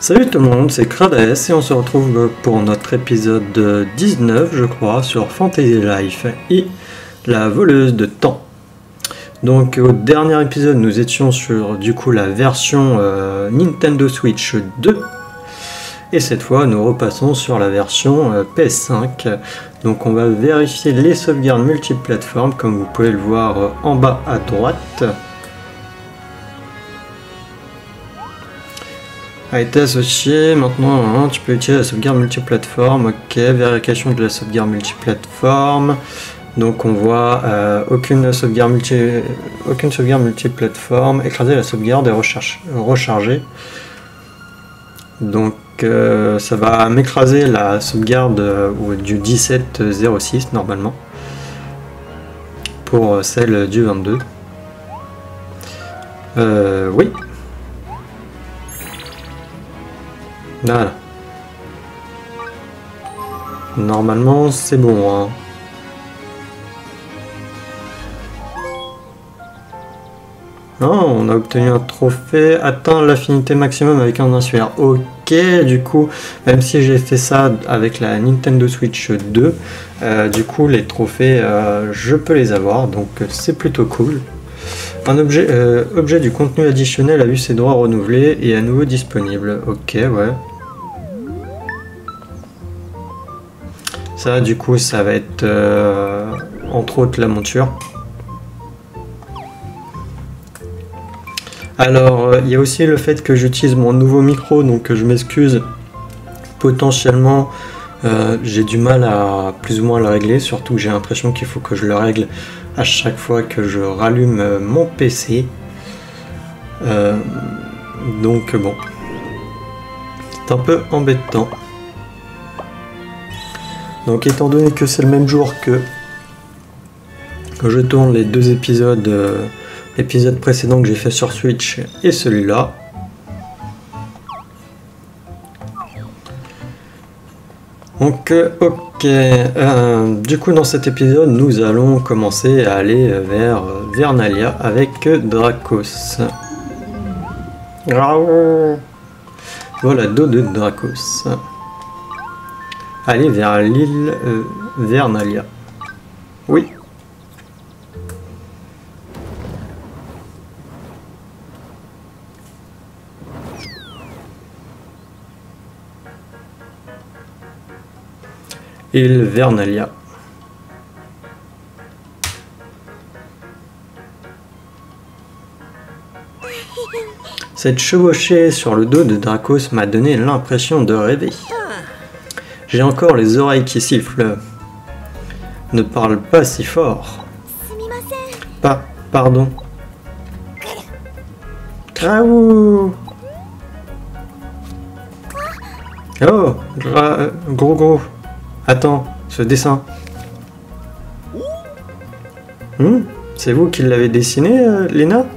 Salut tout le monde, c'est Crades et on se retrouve pour notre épisode 19 je crois sur Fantasy Life et la voleuse de temps. Donc au dernier épisode nous étions sur du coup la version Nintendo Switch 2 et cette fois nous repassons sur la version PS5. Donc on va vérifier les sauvegardes multiplateformes comme vous pouvez le voir en bas à droite. A été associé, maintenant hein, tu peux utiliser la sauvegarde multiplateforme, ok, vérification de la sauvegarde multiplateforme, donc on voit aucune sauvegarde multiplateforme, écraser la sauvegarde et recharger, donc ça va m'écraser la sauvegarde du 17.06 normalement, pour celle du 22, oui. Voilà. Normalement, c'est bon. Hein. Oh, on a obtenu un trophée. Atteindre l'affinité maximum avec un insulaire. Ok, du coup, même si j'ai fait ça avec la Nintendo Switch 2, du coup, les trophées, je peux les avoir. Donc, c'est plutôt cool. Un objet du contenu additionnel a eu ses droits renouvelés et à nouveau disponible. Ok, ouais. Ça, du coup, ça va être entre autres la monture. Alors, il y a aussi le fait que j'utilise mon nouveau micro, donc je m'excuse. Potentiellement, j'ai du mal à plus ou moins le régler, surtout que j'ai l'impression qu'il faut que je le règle à chaque fois que je rallume mon PC. Donc bon, c'est un peu embêtant. Donc étant donné que c'est le même jour que je tourne les deux épisodes, l'épisode précédent que j'ai fait sur Switch et celui-là. Donc ok, du coup dans cet épisode nous allons commencer à aller vers Vernalia avec Dracos. Voilà dos de Dracos. Aller vers l'île Vernalia. Oui. Île Vernalia. Cette chevauchée sur le dos de Dracos m'a donné l'impression de rêver. J'ai encore les oreilles qui sifflent. Ne parle pas si fort. Pardon. Graou. Oh, gros. Attends, ce dessin. C'est vous qui l'avez dessiné, Léna?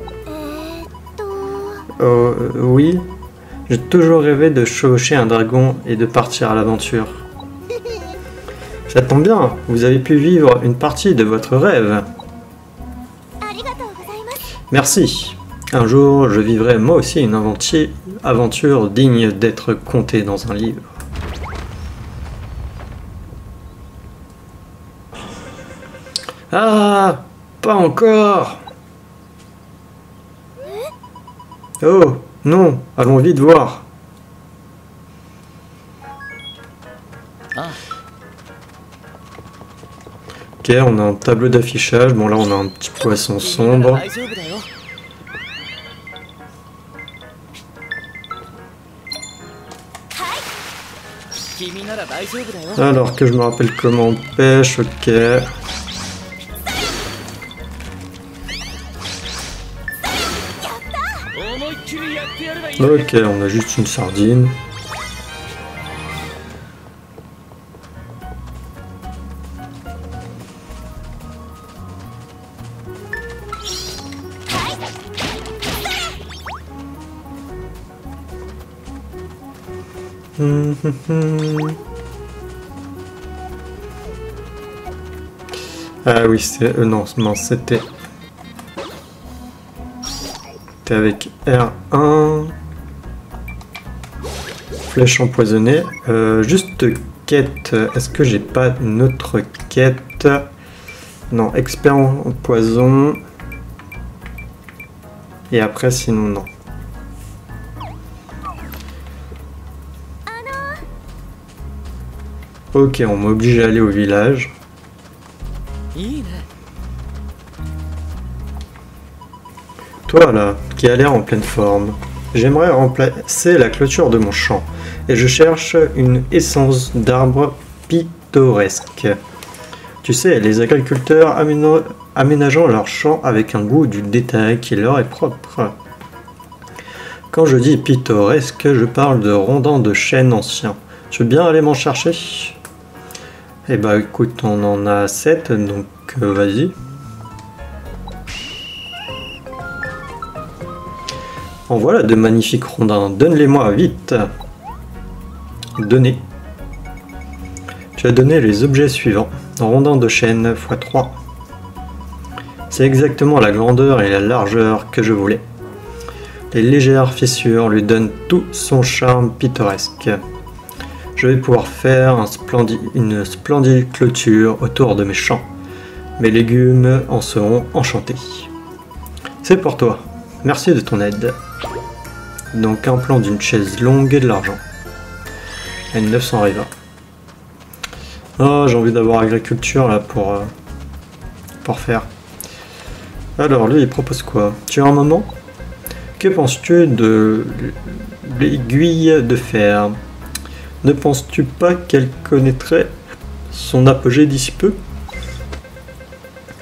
Oui. J'ai toujours rêvé de chevaucher un dragon et de partir à l'aventure. Ça tombe bien, vous avez pu vivre une partie de votre rêve. Merci. Un jour, je vivrai moi aussi une aventure digne d'être contée dans un livre. Ah, pas encore. Oh, non, allons vite voir. Ok, on a un tableau d'affichage. Bon, là, on a un petit poisson sombre. Alors que je me rappelle comment on pêche, ok. Ok, on a juste une sardine. Ah oui, c'est... non, c'était... C'était avec R1. flèche empoisonnée. Juste quête. Est-ce que j'ai pas une autre quête? Non, expert en poison. Et après, sinon, non. Ok, on m'oblige à aller au village. Toi là, qui a l'air en pleine forme, j'aimerais remplacer la clôture de mon champ. Et je cherche une essence d'arbre pittoresque. Tu sais, les agriculteurs aménageant leur champ avec un goût du détail qui leur est propre. Quand je dis pittoresque, je parle de rondins de chêne anciens. Tu veux bien aller m'en chercher? Eh bah écoute, on en a 7, donc vas-y. En voilà de magnifiques rondins, donne-les-moi vite. Donner. Tu as donné les objets suivants. Rondins de chêne x3. C'est exactement la grandeur et la largeur que je voulais. Les légères fissures lui donnent tout son charme pittoresque. Je vais pouvoir faire une splendide clôture autour de mes champs. Mes légumes en seront enchantés. C'est pour toi. Merci de ton aide. Donc un plan d'une chaise longue et de l'argent. Et 900 riva. Oh, j'ai envie d'avoir agriculture là pour faire. Alors lui il propose quoi? Tu as un moment? Que penses-tu de l'aiguille de fer? Ne penses-tu pas qu'elle connaîtrait son apogée d'ici peu?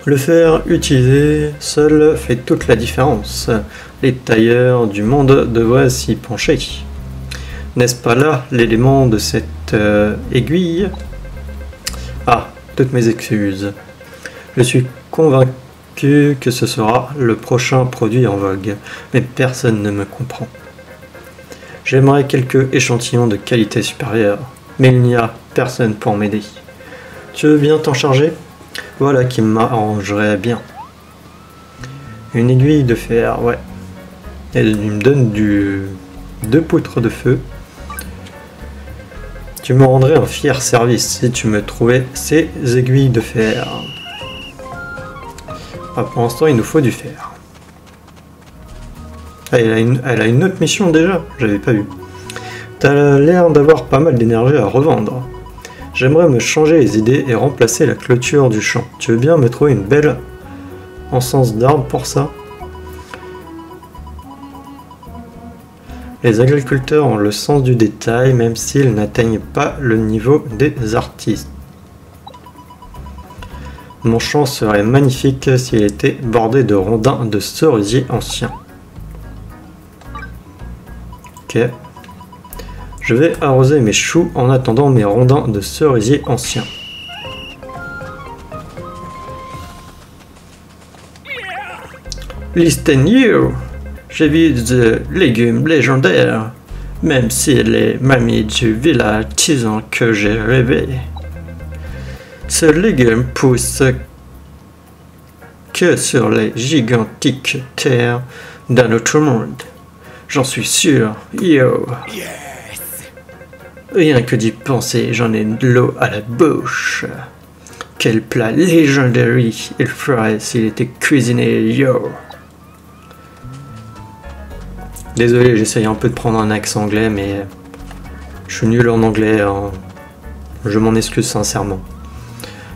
Le fer utilisé seul fait toute la différence. Les tailleurs du monde devraient s'y pencher. N'est-ce pas là l'élément de cette aiguille? Ah, toutes mes excuses. Je suis convaincu que ce sera le prochain produit en vogue, mais personne ne me comprend. J'aimerais quelques échantillons de qualité supérieure, mais il n'y a personne pour m'aider. Tu veux bien t'en charger? Voilà qui m'arrangerait bien. Une aiguille de fer, ouais. Elle me donne deux poutres de feu. Tu me rendrais un fier service si tu me trouvais ces aiguilles de fer. Ah, pour l'instant, il nous faut du fer. Ah, elle a une autre mission déjà, j'avais pas vu. T'as l'air d'avoir pas mal d'énergie à revendre. J'aimerais me changer les idées et remplacer la clôture du champ. Tu veux bien me trouver une belle encens d'arbre pour ça? Les agriculteurs ont le sens du détail, même s'ils n'atteignent pas le niveau des artistes. Mon champ serait magnifique s'il était bordé de rondins de cerisiers anciens. Ok. Je vais arroser mes choux en attendant mes rondins de cerisiers anciens. Listen you! J'ai vu des légumes légendaires, même si les mamies du village disent que j'ai rêvé. Ce légume pousse que sur les gigantiques terres d'un autre monde. J'en suis sûr, yo! Rien que d'y penser, j'en ai de l'eau à la bouche. Quel plat légendaire il ferait s'il était cuisiné, yo! Désolé, j'essaye un peu de prendre un accent anglais, mais je suis nul en anglais, hein. Je m'en excuse sincèrement.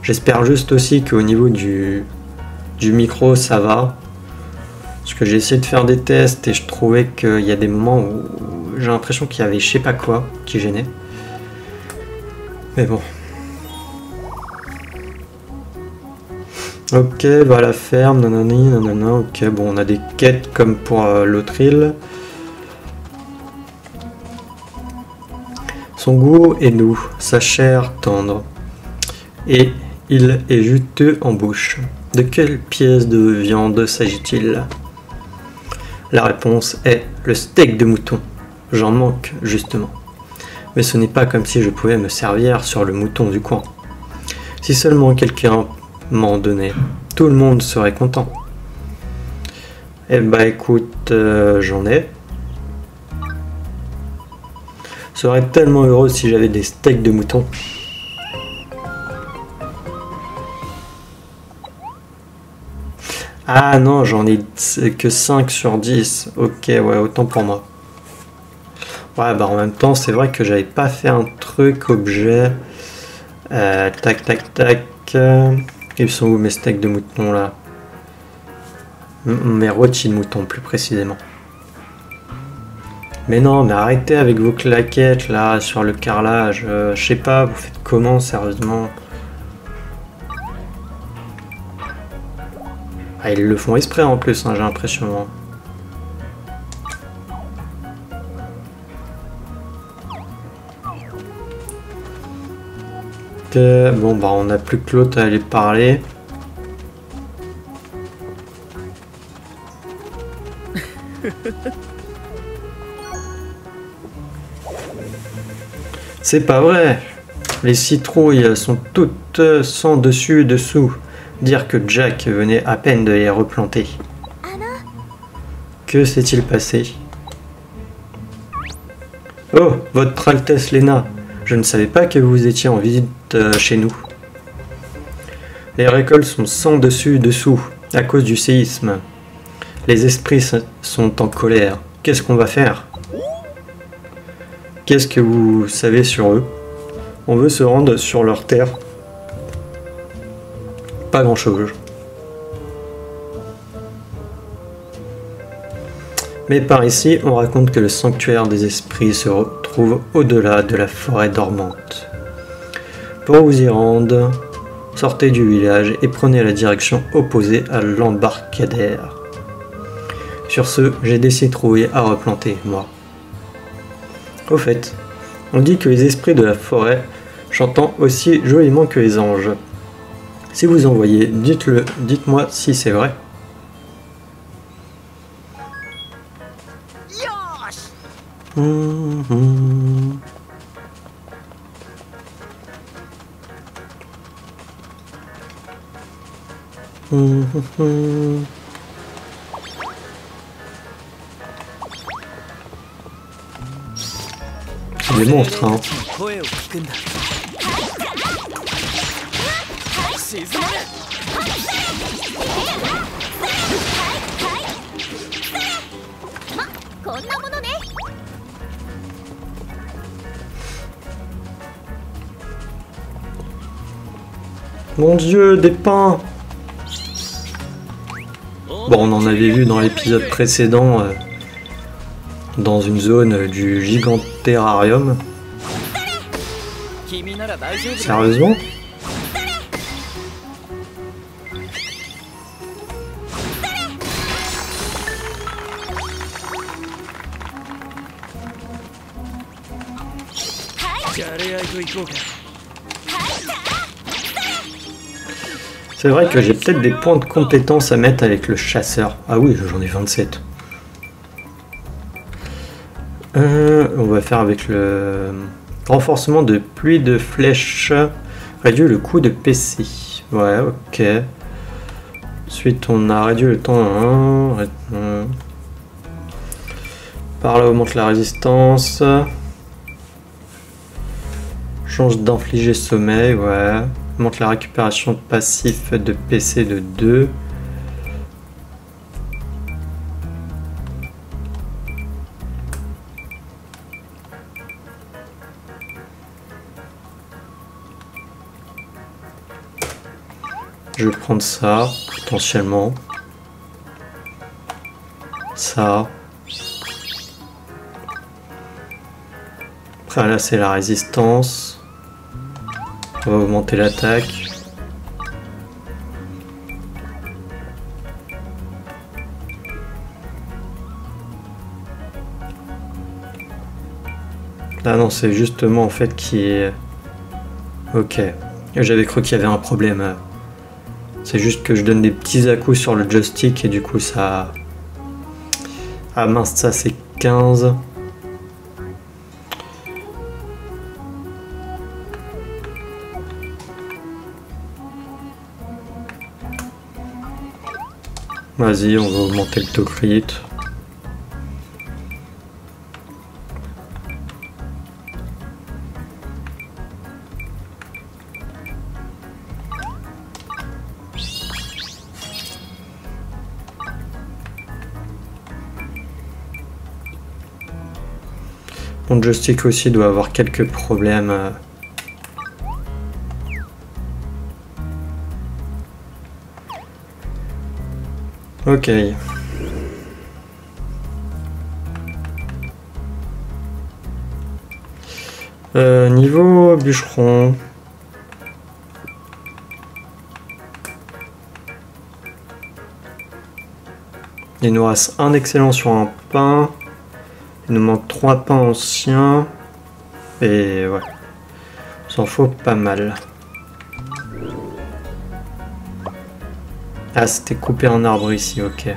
J'espère juste aussi qu'au niveau du micro, ça va. Parce que j'ai essayé de faire des tests et je trouvais qu'il y a des moments où j'ai l'impression qu'il y avait je sais pas quoi qui gênait. Mais bon. Ok, va à la ferme, nanani, nanana, ok, bon, on a des quêtes comme pour l'autre île. Son goût est doux, sa chair tendre, et il est juteux en bouche. De quelle pièce de viande s'agit-il? La réponse est le steak de mouton. J'en manque justement. Mais ce n'est pas comme si je pouvais me servir sur le mouton du coin. Si seulement quelqu'un m'en donnait, tout le monde serait content. Eh bah écoute, j'en ai. Je serais tellement heureux si j'avais des steaks de mouton. Ah non, j'en ai que 5 sur 10. Ok, ouais, autant pour moi. Ouais, bah en même temps, c'est vrai que j'avais pas fait un truc objet. Tac, tac, tac. Ils sont où mes steaks de mouton là? Mes rôtis de mouton plus précisément. Mais non, mais arrêtez avec vos claquettes là sur le carrelage. Je sais pas, vous faites comment sérieusement? Ah, ils le font exprès en plus, hein, j'ai l'impression. Ok, bon bah on n'a plus que l'autre à aller parler. C'est pas vrai. Les citrouilles sont toutes sans dessus dessous. Dire que Jack venait à peine de les replanter. Que s'est-il passé? Oh, votre Altesse Léna, je ne savais pas que vous étiez en visite chez nous. Les récoltes sont sans dessus dessous à cause du séisme. Les esprits sont en colère. Qu'est-ce qu'on va faire? Qu'est-ce que vous savez sur eux? On veut se rendre sur leur terre. Pas grand-chose. Mais par ici, on raconte que le sanctuaire des esprits se retrouve au-delà de la forêt dormante. Pour vous y rendre, sortez du village et prenez la direction opposée à l'embarcadère. Sur ce, j'ai des citrouilles à replanter, moi. Au fait, on dit que les esprits de la forêt chantent aussi joliment que les anges. Si vous en voyez, dites-le, dites-moi si c'est vrai. C'est des monstres, hein. Mon Dieu, des pins! Bon, on en avait vu dans l'épisode précédent, dans une zone du Gigantérarium. Sérieusement? C'est vrai que j'ai peut-être des points de compétence à mettre avec le chasseur. Ah oui, j'en ai 27. On va faire avec le renforcement de pluie de flèches. Réduit le coût de PC. Ouais, ok. Ensuite, on a réduit le temps. Par là, augmente la résistance. Change d'infliger sommeil, ouais. Augmente la récupération de passif de PC de 2. Je vais prendre ça, potentiellement. Ça. Après là, c'est la résistance. On va augmenter l'attaque. Ah non, c'est justement en fait qui est... Ok. J'avais cru qu'il y avait un problème. C'est juste que je donne des petits à-coups sur le joystick et du coup ça... Ah mince, ça c'est 15. Vas-y, on va augmenter le taux crit. Mon joystick aussi doit avoir quelques problèmes. Ok. Niveau bûcheron. Il nous reste un excellent sur un pain. Il nous manque 3 pains anciens. Et ouais. Il s'en faut pas mal. Ah, c'était couper un arbre ici, ok.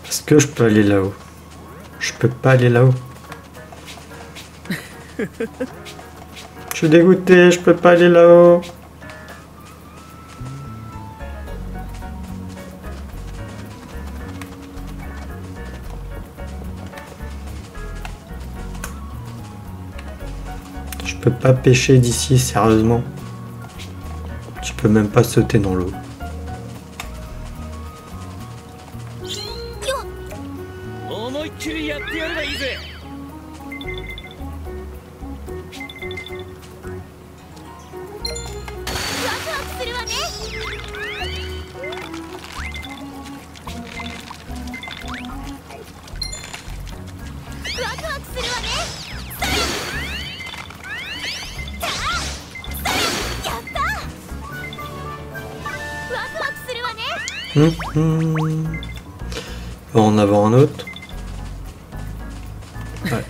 Est-ce que je peux aller là-haut? Je peux pas aller là-haut. Je suis dégoûté, je peux pas aller là-haut. Je peux pas pêcher d'ici, sérieusement. Je peux même pas sauter dans l'eau. On va en avoir un autre. Ouais.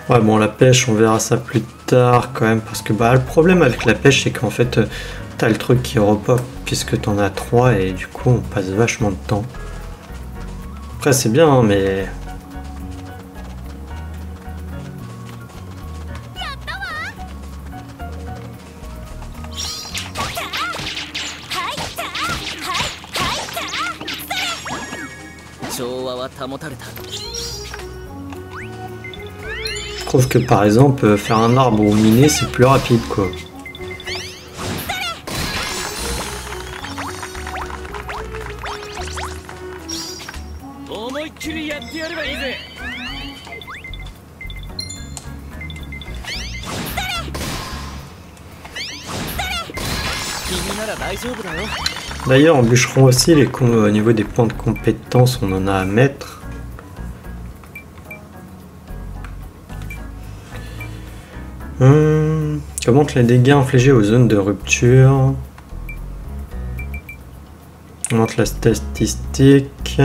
Ouais, bon, la pêche, on verra ça plus tard quand même, parce que bah, le problème avec la pêche, c'est qu'en fait, t'as le truc qui repop, puisque t'en as 3, et du coup, on passe vachement de temps. Après, c'est bien, hein, mais... Je trouve que par exemple, faire un arbre ou miner, c'est plus rapide, quoi. D'ailleurs, en bûcheron aussi, au niveau des points de compétence, on en a à mettre. Commente les dégâts infligés aux zones de rupture. On montre la statistique.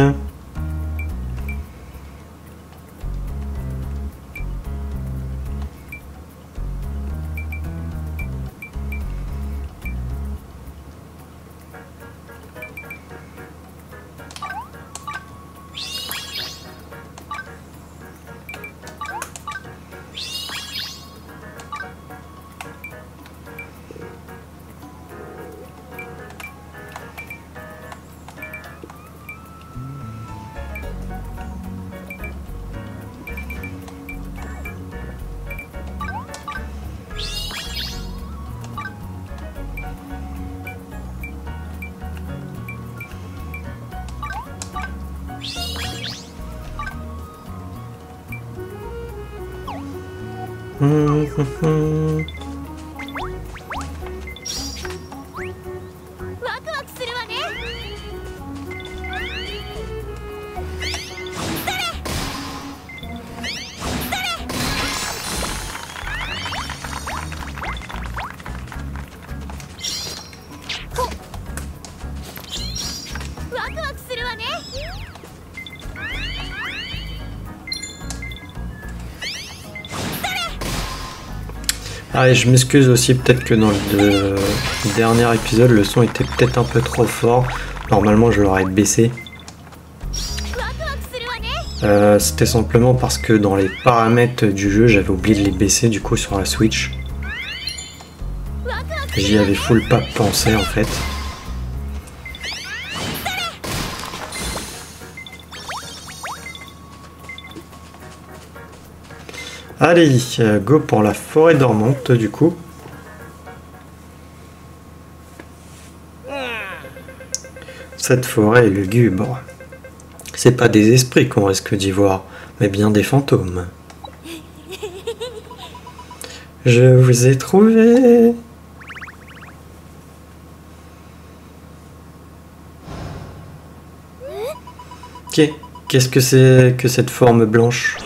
Ah, et je m'excuse aussi, peut-être que dans le dernier épisode, le son était peut-être un peu trop fort. Normalement, je l'aurais baissé. C'était simplement parce que dans les paramètres du jeu, j'avais oublié de les baisser du coup sur la Switch. J'y avais full pas pensé en fait. Allez, go pour la forêt dormante du coup. Cette forêt est lugubre. C'est pas des esprits qu'on risque d'y voir, mais bien des fantômes. Je vous ai trouvé. Qu'est-ce que c'est que cette forme blanche?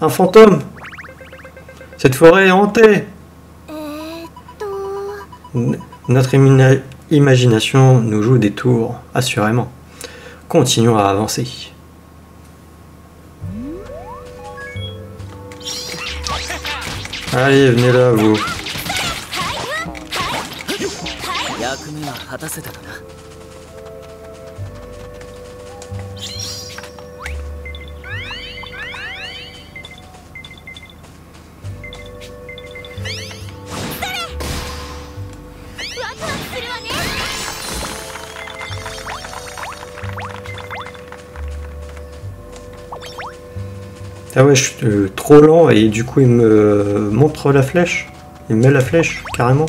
Un fantôme! Cette forêt est hantée! Notre imagination nous joue des tours, assurément. Continuons à avancer. Allez, venez là, vous. Ah ouais, je suis trop lent et du coup il me montre la flèche. Il met la flèche, carrément.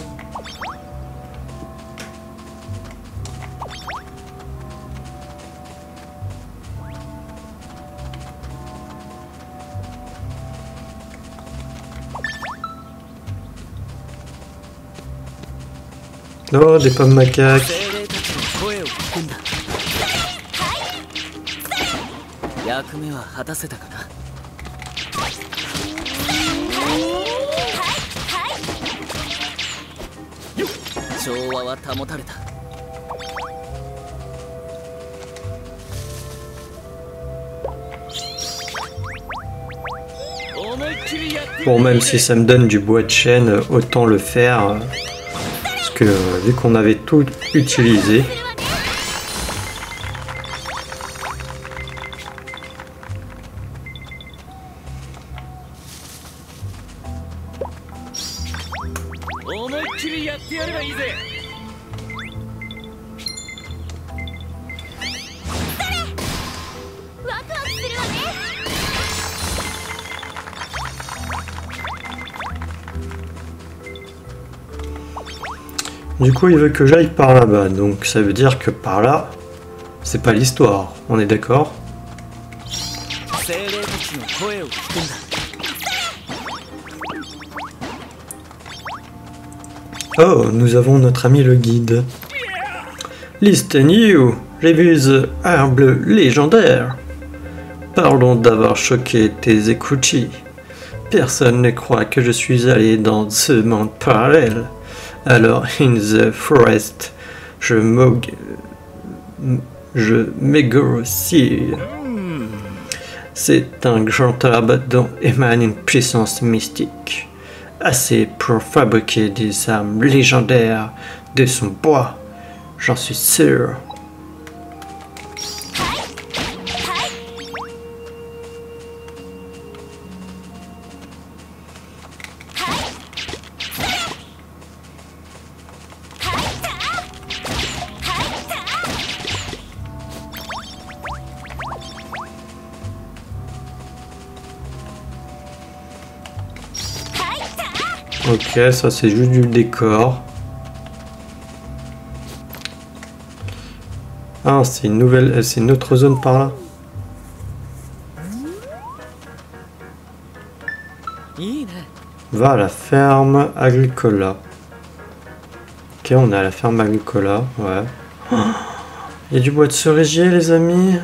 Oh, des pommes macaques. Bon, même si ça me donne du bois de chêne, autant le faire. Parce que vu qu'on avait tout utilisé. Du coup, il veut que j'aille par là-bas, donc ça veut dire que par là, c'est pas l'histoire, on est d'accord? Oh, nous avons notre ami le guide. Liste new, reviews arbre légendaire. Pardon d'avoir choqué tes écoutilles. Personne ne croit que je suis allé dans ce monde parallèle. Alors, in the forest, je m'égrossis. C'est un grand arbre dont émane une puissance mystique, assez pour fabriquer des armes légendaires de son bois, j'en suis sûr. Ok, ça c'est juste du décor. Ah, c'est une nouvelle, c'est une autre zone par là. va à la ferme Agricola. Ok, on est à la ferme Agricola, ouais. Oh, il y a du bois de cerisier, les amis.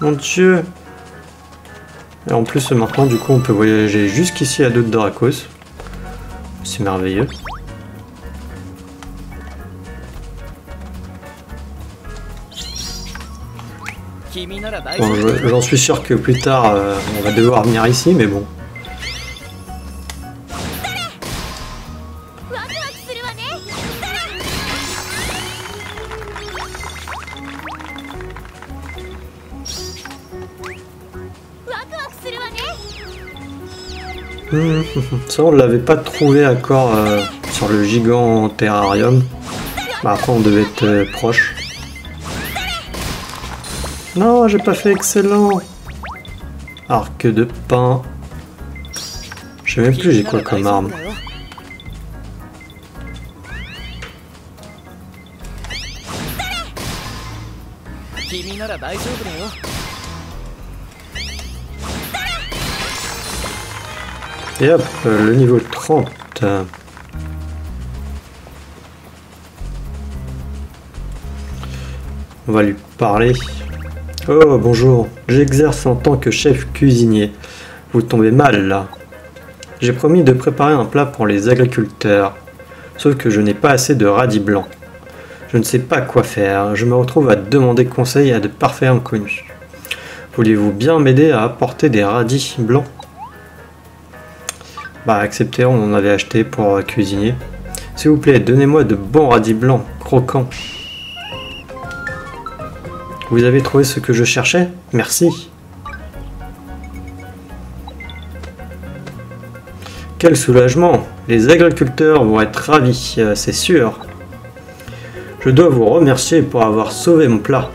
Mon Dieu. Et en plus, maintenant, du coup, on peut voyager jusqu'ici à d'autres Dracos. C'est merveilleux. Bon, j'en suis sûr que plus tard, on va devoir venir ici, mais bon. Ça, on ne l'avait pas trouvé encore sur le gigant terrarium. Bah, après, on devait être proche. Non, j'ai pas fait excellent. Arc de pain. Je sais même plus j'ai quoi comme arme. Et hop, le niveau 30. On va lui parler. Oh, bonjour. J'exerce en tant que chef cuisinier. Vous tombez mal, là. J'ai promis de préparer un plat pour les agriculteurs. Sauf que je n'ai pas assez de radis blancs. Je ne sais pas quoi faire. Je me retrouve à demander conseil à de parfaits inconnus. Voulez-vous bien m'aider à apporter des radis blancs? Bah, acceptez, on en avait acheté pour cuisiner. S'il vous plaît, donnez-moi de bons radis blancs, croquants. Vous avez trouvé ce que je cherchais? Merci. Quel soulagement! Les agriculteurs vont être ravis, c'est sûr. Je dois vous remercier pour avoir sauvé mon plat.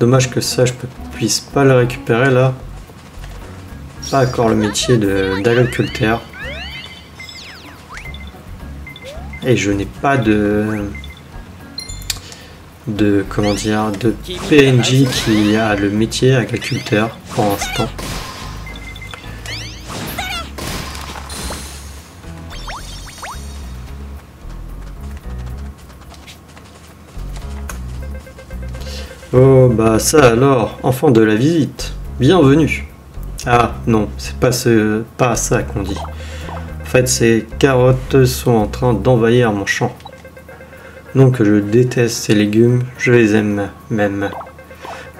Dommage que ça, je puisse pas le récupérer là. Pas encore le métier d'agriculteur. Et je n'ai pas comment dire, de PNJ qui a le métier agriculteur pour l'instant. Oh bah ça alors, enfant de la visite, bienvenue. Ah non, c'est pas ça qu'on dit. En fait, ces carottes sont en train d'envahir mon champ. Non que je déteste ces légumes, je les aime même.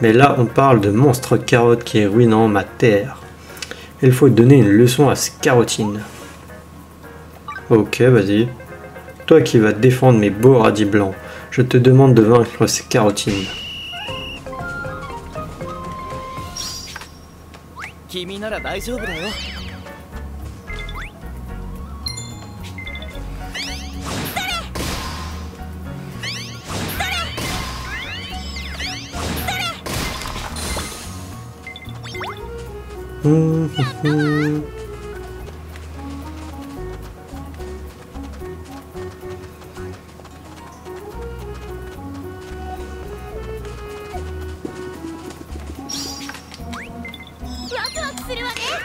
Mais là, on parle de monstre carotte qui est ruinant ma terre. Il faut donner une leçon à ces carottines. Ok, vas-y. Toi qui vas défendre mes beaux radis blancs, je te demande de vaincre ces carottines.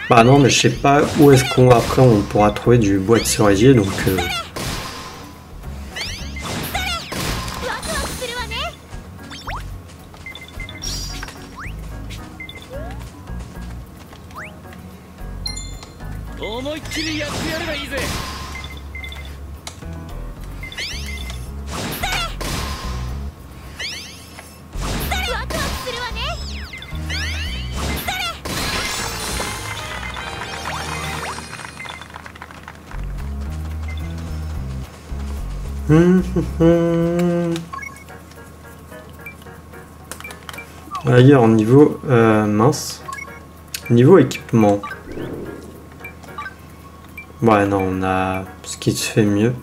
Bah non, mais je sais pas où est-ce qu'on après on pourra trouver du bois de cerisier, donc ailleurs niveau mince, niveau équipement. Ouais non, on a ce qui se fait mieux.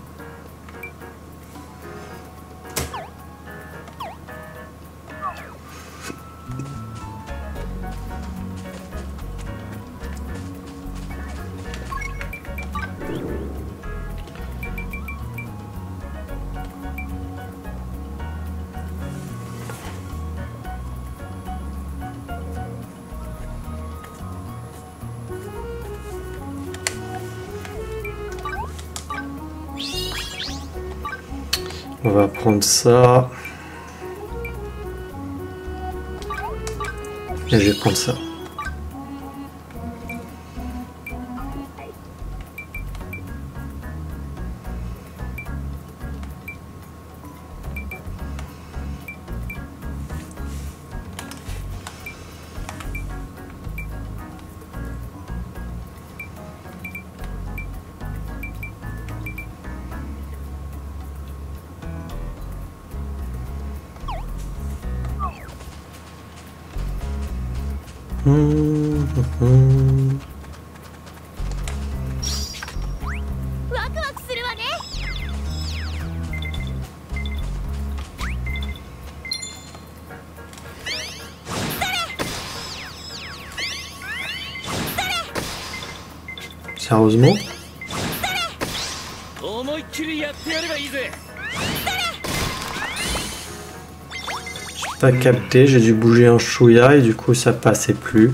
On va prendre ça. Et je vais prendre ça. Sérieusement? J'ai pas capté, j'ai dû bouger un chouïa et du coup ça passait plus.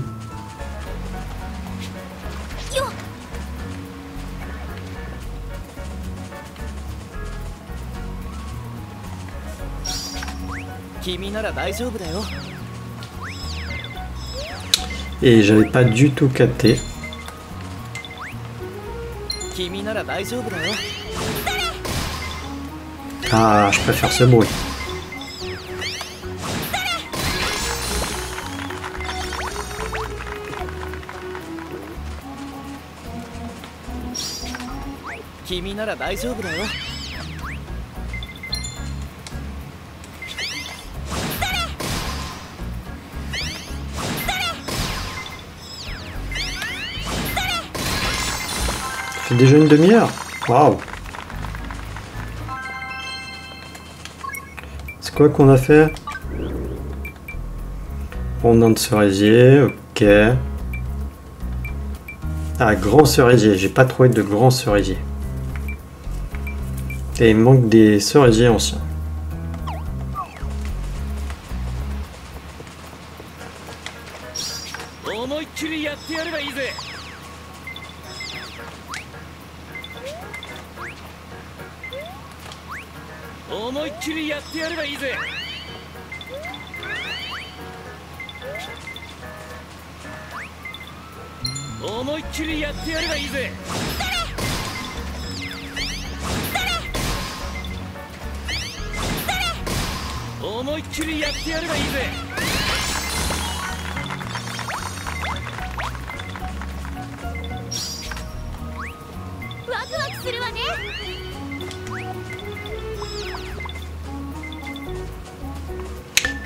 Et j'avais pas du tout capté. Ah, je préfère ce bruit. C'est déjà une demi-heure. Waouh. C'est quoi qu'on a fait? Rondin de cerisier, ok. Ah, grand cerisier, j'ai pas trouvé de grand cerisier. Et il manque des cerisiers anciens.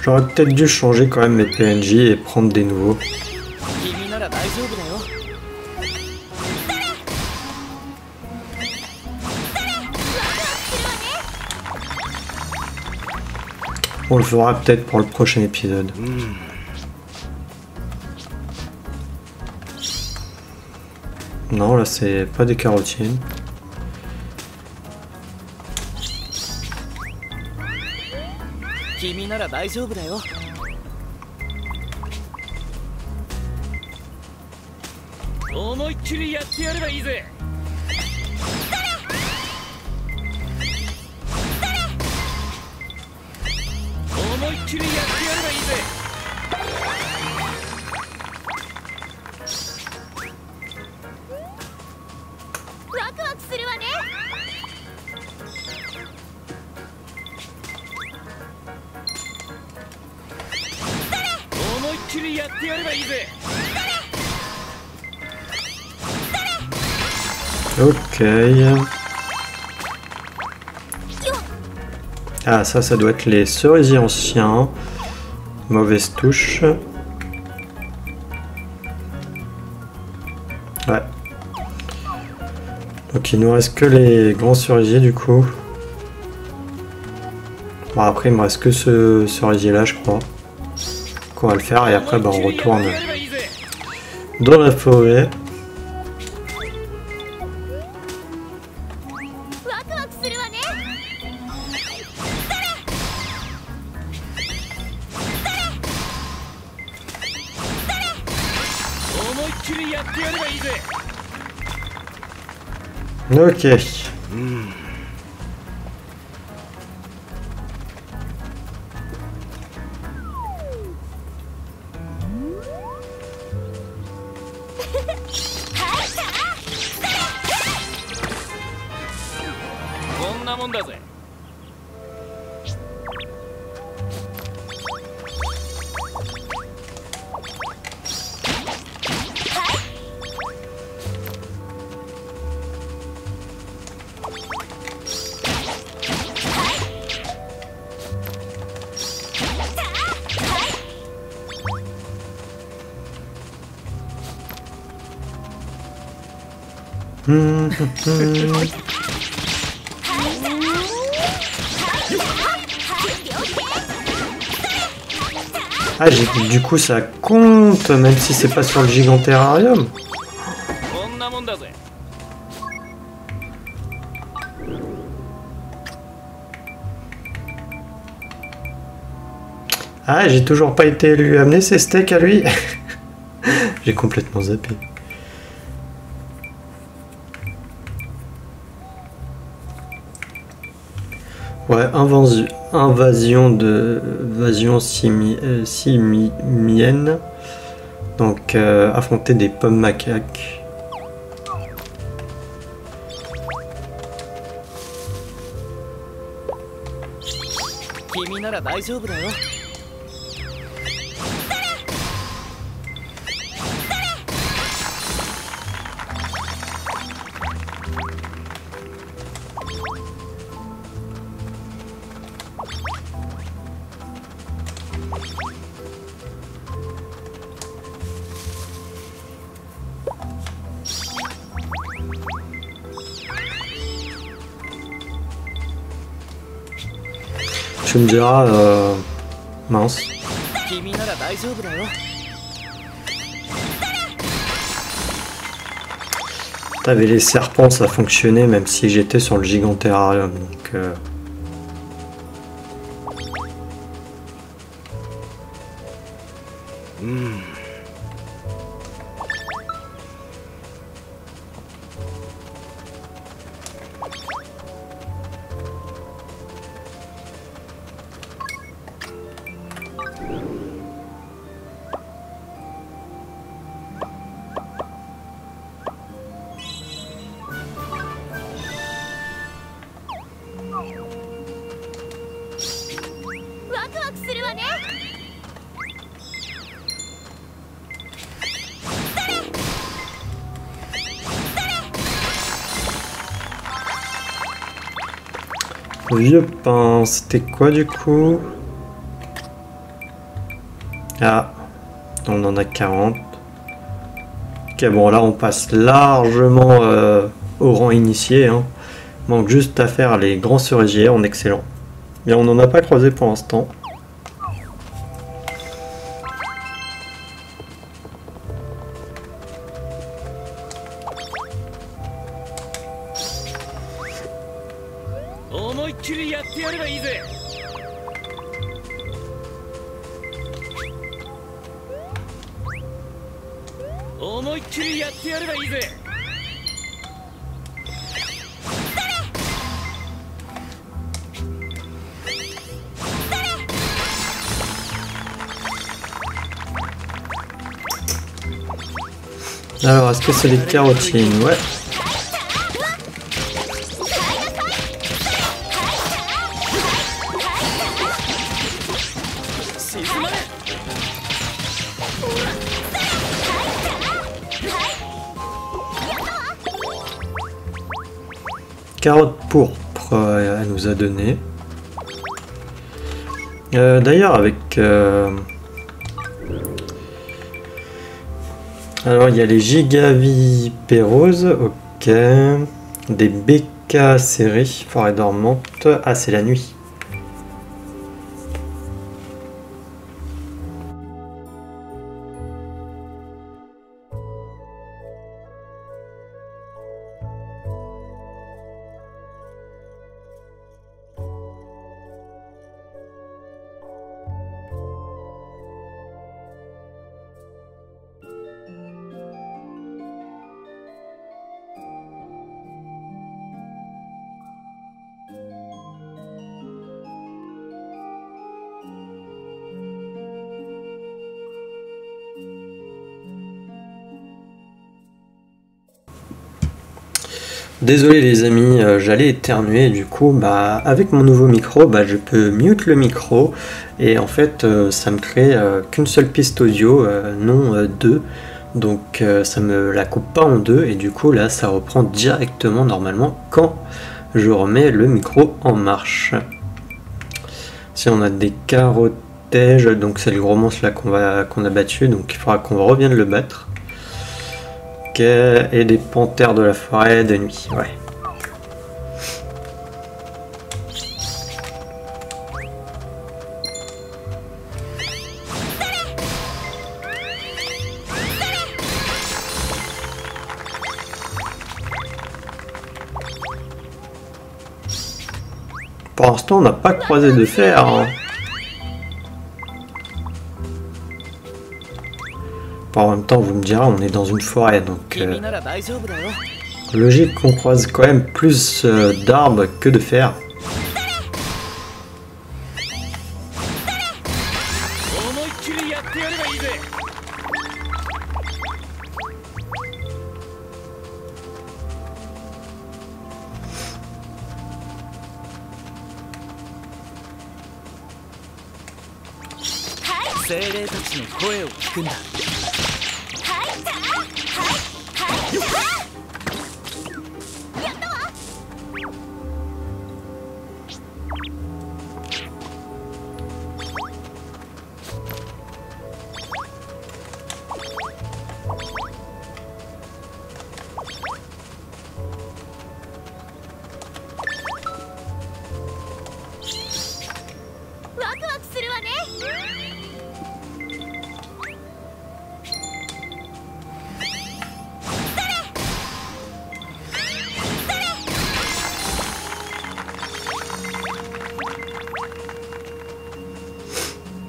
J'aurais peut-être dû changer quand même mes PNJ et prendre des nouveaux. On le fera peut-être pour le prochain épisode. Non, là c'est pas des carotines. Ok. Ah, ça doit être les cerisiers anciens. Mauvaise touche. Ouais. Donc il nous reste que les grands cerisiers du coup. Bon, après il me reste que ce cerisier là je crois. Qu'on va le faire et après on retourne dans la forêt. Ok. Ah, du coup ça compte, même si c'est pas sur le Giganterrarium. Ah, j'ai toujours pas été lui amener ses steaks à lui. J'ai complètement zappé. Ouais, invasion simienne. Donc, affronter des pommes macaques. Tu me diras, mince. T'avais les serpents, ça fonctionnait même si j'étais sur le Giganterrarium. Donc, vieux pain, c'était quoi du coup? Ah, on en a 40. Ok, bon là on passe largement au rang initié. Hein. Manque juste à faire les grands cerisiers en excellent. Mais on n'en a pas croisé pour l'instant. Alors, est-ce que c'est les carotines? Ouais. Carotte pourpre, elle nous a donné. D'ailleurs, avec... Alors, il y a les gigavipéroses, ok. Des bécacéries, forêt dormante. Ah, c'est la nuit. Désolé les amis, j'allais éternuer, du coup bah, avec mon nouveau micro je peux mute le micro et en fait ça me crée qu'une seule piste audio, non deux, donc ça me la coupe pas en deux et du coup là ça reprend directement normalement quand je remets le micro en marche. Si on a des carottèges, donc c'est le gros monstre là qu'on a battu, donc il faudra qu'on revienne le battre. Ok, et des panthères de la forêt de nuit, ouais. Pour l'instant, on n'a pas croisé de fer. Hein. En même temps, vous me direz, on est dans une forêt, donc logique qu'on croise quand même plus d'arbres que de fer.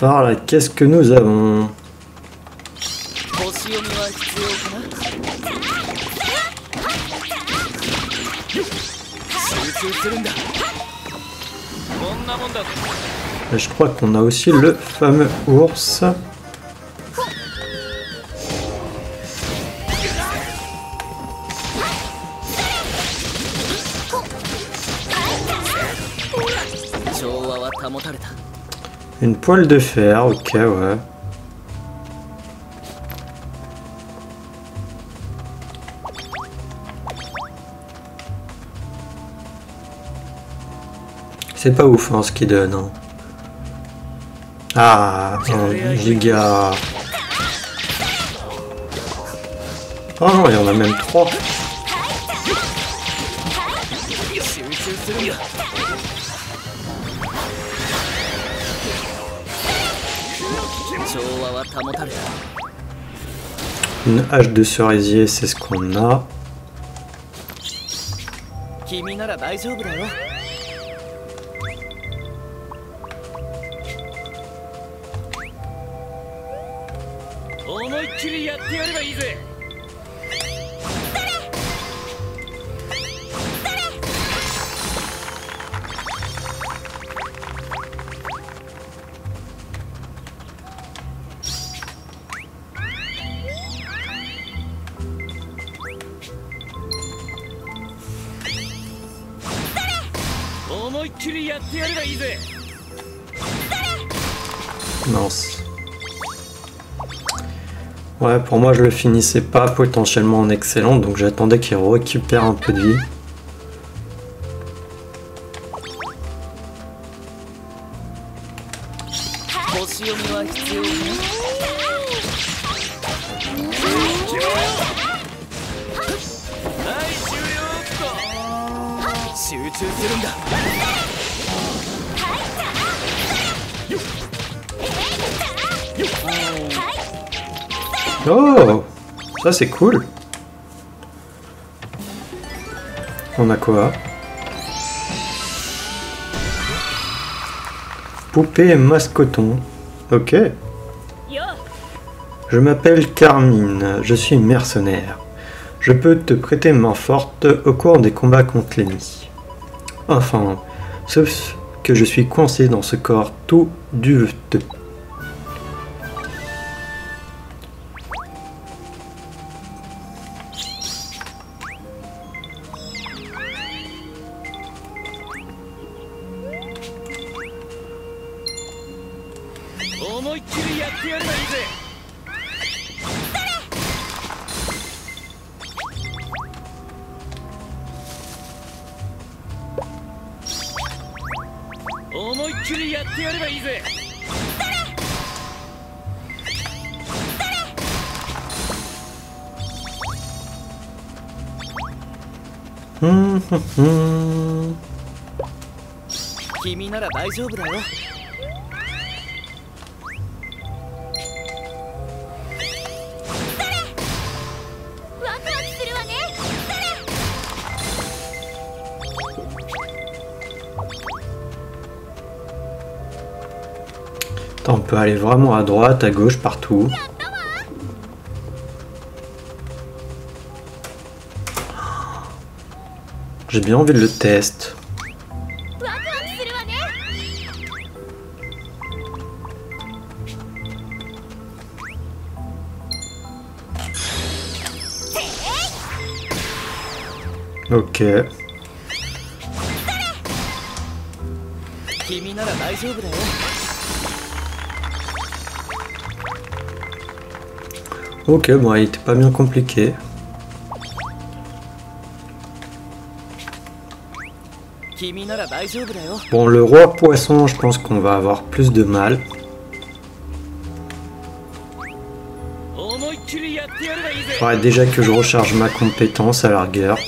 Par là, qu'est-ce que nous avons? Je crois qu'on a aussi le fameux ours. Une poêle de fer, ok, ouais. C'est pas ouf hein, ce qu'il donne. Hein. Ah, un giga. Oh non, il y en a même 3. Une hache de cerisier, c'est ce qu'on a. Mince. Ouais, pour moi je le finissais pas potentiellement en excellent, donc j'attendais qu'il récupère un peu de vie. Oh, ça c'est cool. On a quoi? Poupée et mascoton. Ok. Je m'appelle Carmine, je suis mercenaire. Je peux te prêter main forte au cours des combats contre l'ennemi. Enfin, sauf que je suis coincé dans ce corps tout duveteux. 思いっきりやってやればいいぜ。思いっきりやってやればいいぜ。君なら大丈夫だよ。On peut aller vraiment à droite, à gauche, partout. J'ai bien envie de le tester. Ok. Ok, bon, il était pas bien compliqué. Bon, le roi poisson, je pense qu'on va avoir plus de mal. Il faudrait déjà que je recharge ma compétence à la rigueur.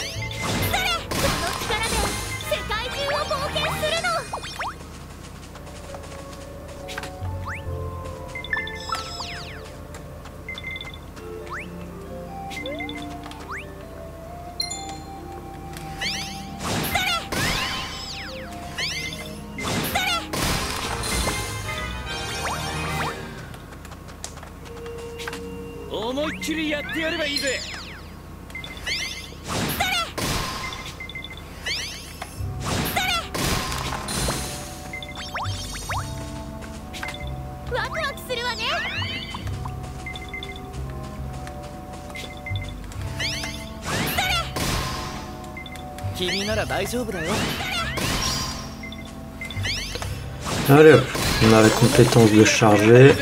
Allez hop, on a la compétence de charger.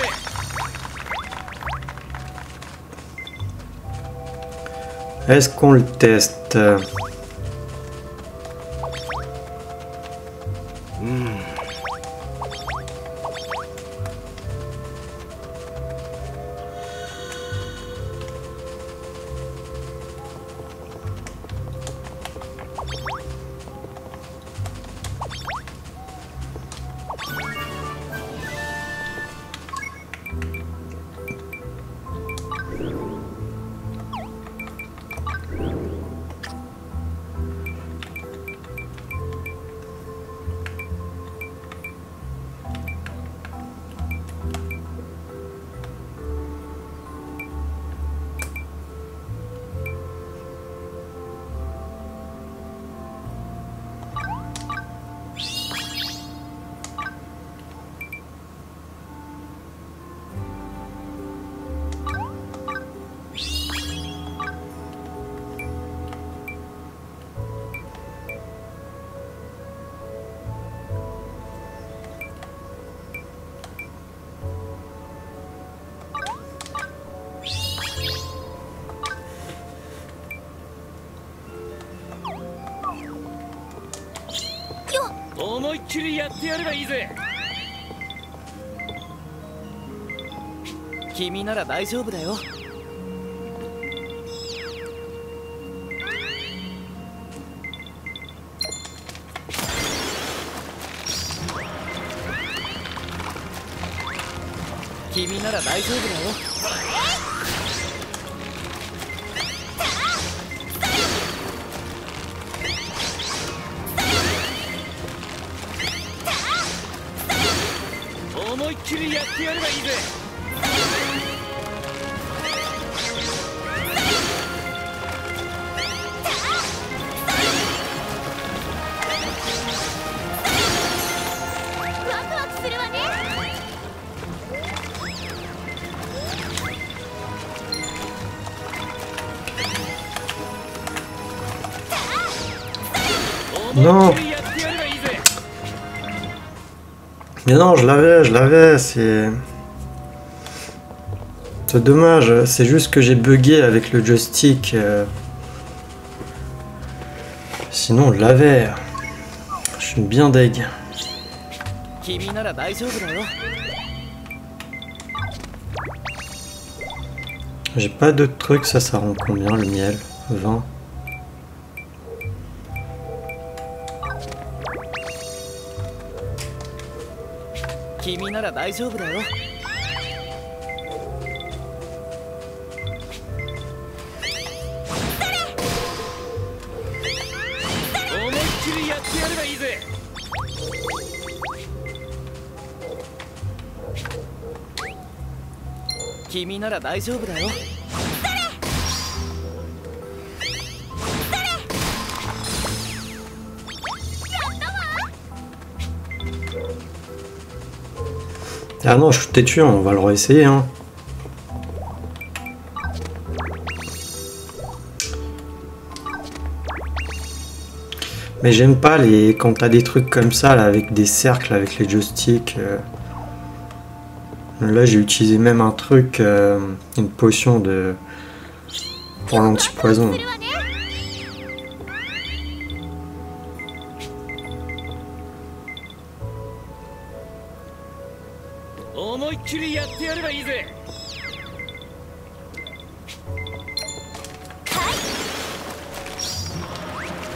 Est-ce qu'on le teste? Non. Mais non, je l'avais, c'est... C'est dommage, c'est juste que j'ai bugué avec le joystick. Sinon, on l'avait. Je suis bien deg. 君なら大丈夫だよ J'ai pas d'autres trucs, ça rend combien le miel? 20. 君なら大丈夫だよ思いっきりやってやればいいぜ君なら大丈夫だよ Ah non, je suis têtu, on va le réessayer. Hein. Mais j'aime pas les quand t'as des trucs comme ça là, avec des cercles, avec les joysticks. Là j'ai utilisé même un truc, une potion de pour l'anti-poison. 思いっきりやってやればいいぜ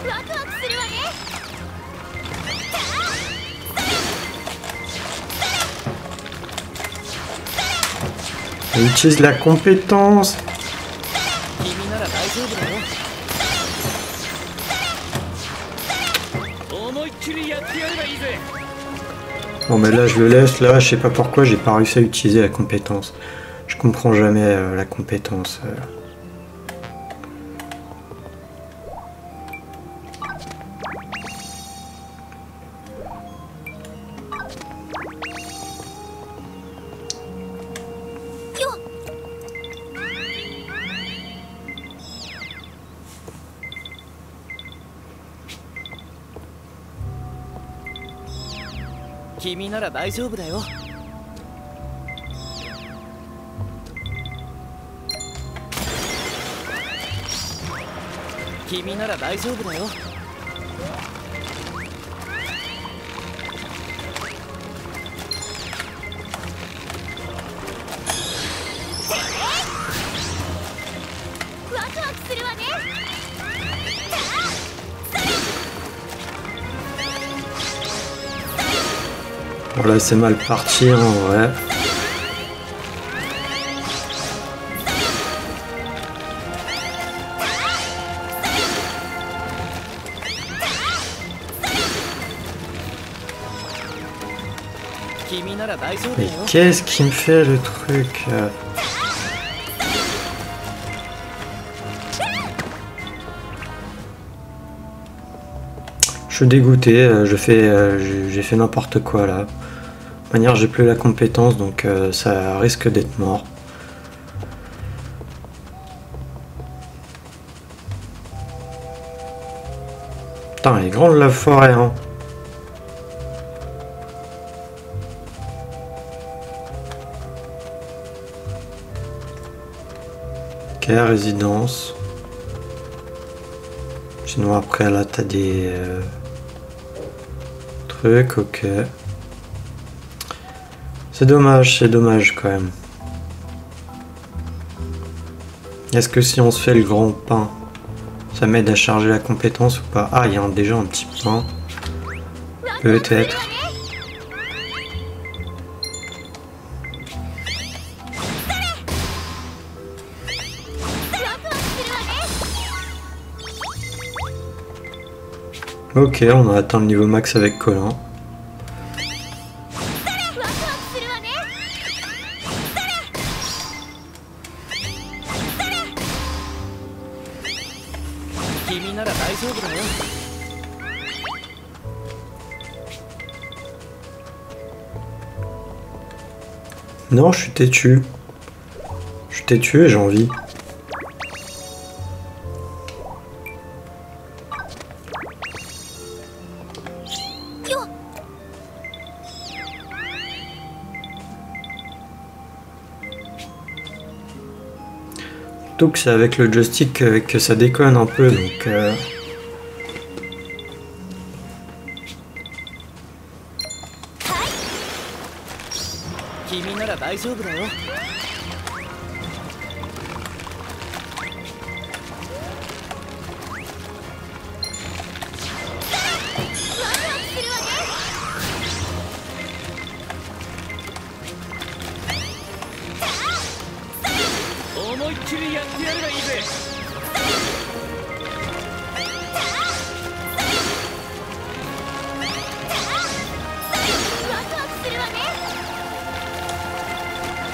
ワクワクするわね On utilise la compétence. 君なら大丈夫だよ思いっきりやってやればいいぜ Bon mais là je le laisse, là je sais pas pourquoi j'ai pas réussi à utiliser la compétence. Je comprends jamais la compétence. Yo 君なら大丈夫だよ君なら大丈夫だよ ワクワクするわね Bon là c'est mal parti en vrai. Mais qu'est-ce qui me fait le truc Je suis dégoûté, j'ai fait n'importe quoi là. De toute manière j'ai plus la compétence donc ça risque d'être mort. Putain, elle est grande la forêt hein. Ok, résidence. Sinon après là t'as des trucs, ok. C'est dommage quand même. Est-ce que si on se fait le grand pain, ça m'aide à charger la compétence ou pas? Ah, il y a déjà un petit pain. Peut-être. Ok, on a atteint le niveau max avec Colin. Non, je suis têtu. Je suis têtu et j'ai envie. Surtout que c'est avec le joystick que ça déconne un peu, donc... 君なら大丈夫だよ。思いっきりやってやればいいぜ。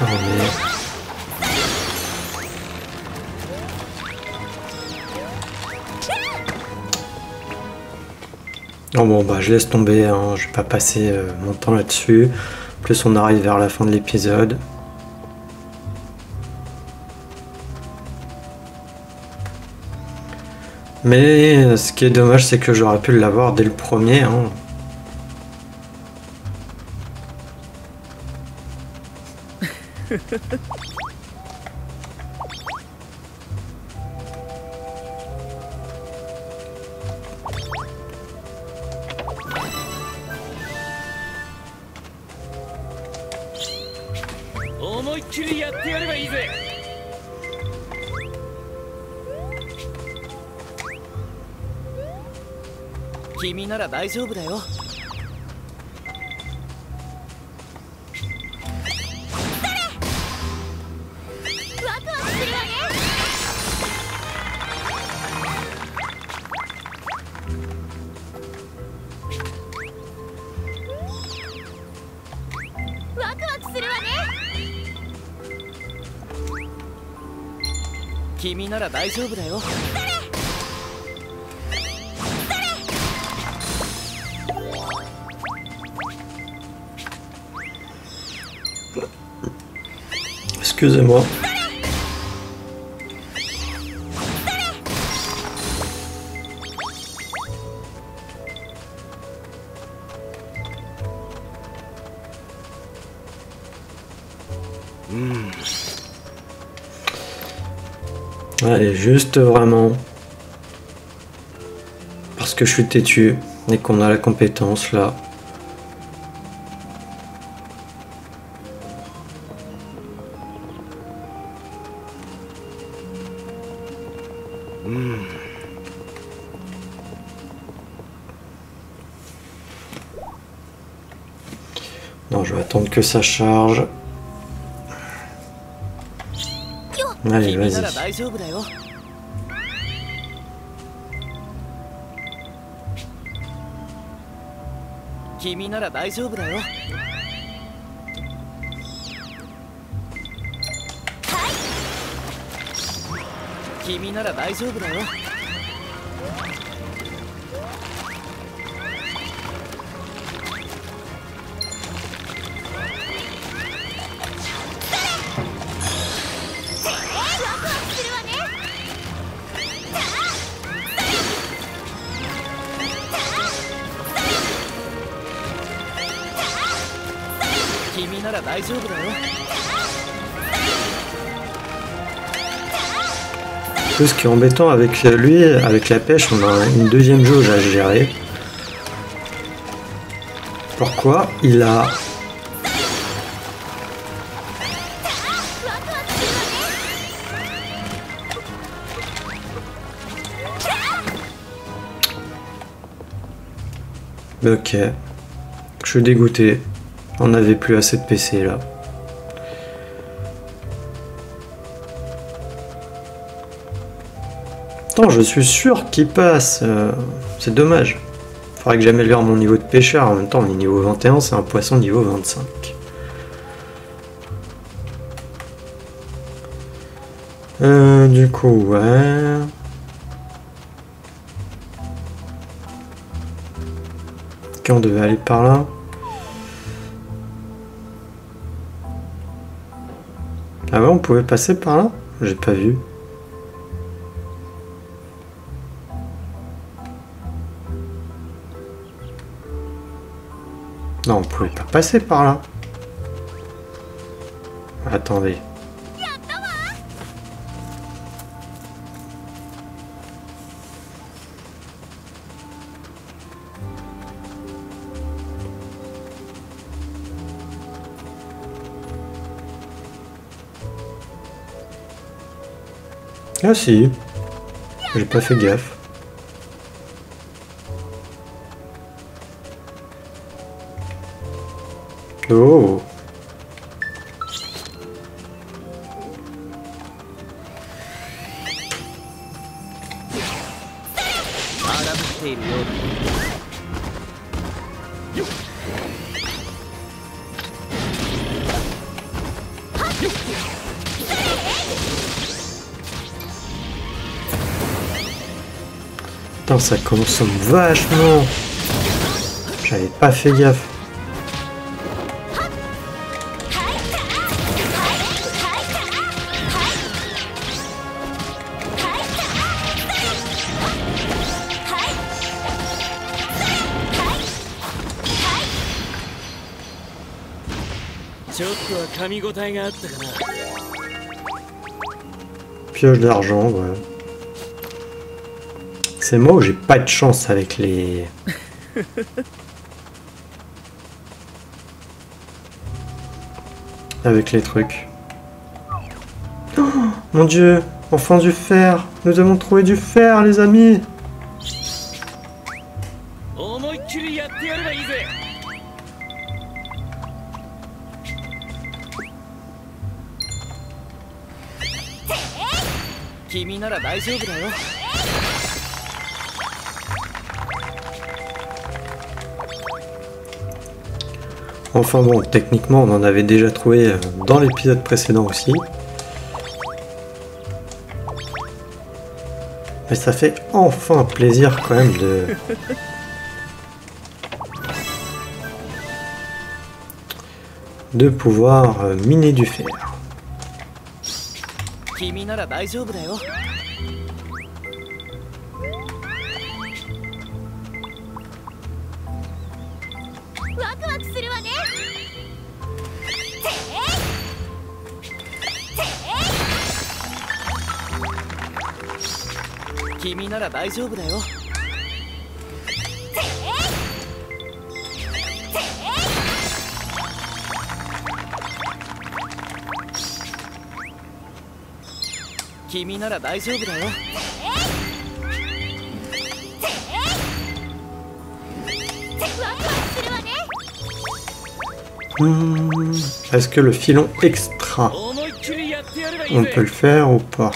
Oh, mais... Oh bon bah je laisse tomber, hein. Je vais pas passer mon temps là-dessus. Plus on arrive vers la fin de l'épisode. Mais ce qui est dommage, c'est que j'aurais pu l'avoir dès le premier, hein.君なら大丈夫だよ。ワクワクするわね。君なら大丈夫だよ。Excusez-moi. Allez, juste vraiment parce que je suis têtu et qu'on a la compétence là. Non, je vais attendre que ça charge. Allez, vas-y. Tout ce qui est embêtant avec lui, avec la pêche, on a une deuxième jauge à gérer. Pourquoi il a... Ok, je suis dégoûté. On n'avait plus assez de PC là. Attends, je suis sûr qu'il passe. C'est dommage. Faudrait que j'améliore mon niveau de pêcheur. En même temps, on est niveau 21, c'est un poisson niveau 25. Du coup, ouais. Ok, on devait aller par là. Ah ouais, on pouvait passer par là? J'ai pas vu. Non, on pouvait pas passer par là. Ah si, j'ai pas fait gaffe. Oh. 荒ぶっているようだ。Putain, ça consomme vachement. J'avais pas fait gaffe. Pioche d'argent, ouais. C'est moi où j'ai pas de chance avec les... avec les trucs. Oh, mon dieu, enfin du fer. Nous avons trouvé du fer, les amis. Enfin bon, techniquement on en avait déjà trouvé dans l'épisode précédent aussi. Mais ça fait enfin plaisir quand même de pouvoir miner du fer. Est-ce que le filon extra, on peut le faire ou pas?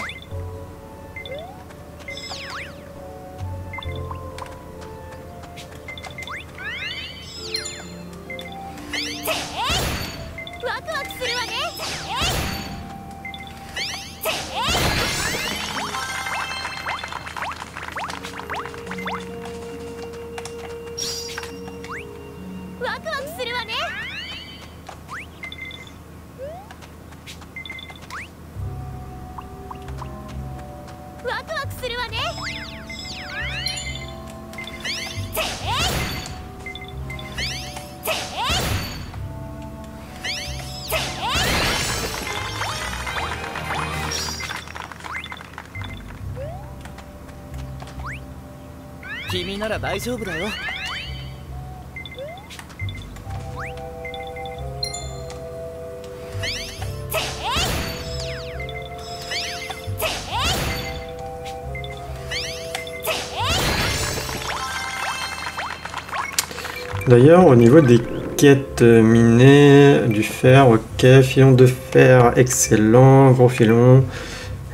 D'ailleurs, au niveau des quêtes minées, du fer, ok, filon de fer, excellent, gros filon,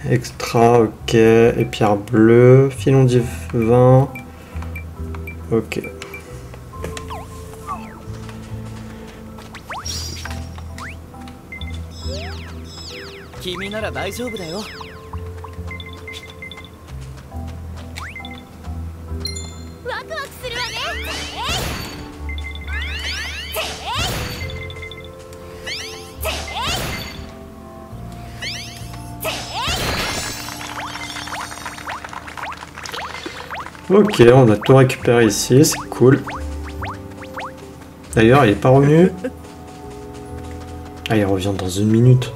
extra, ok, et pierre bleue, filon divin, ok. Ok, on a tout récupéré ici, c'est cool. D'ailleurs, il est pas revenu. Ah, il revient dans une minute.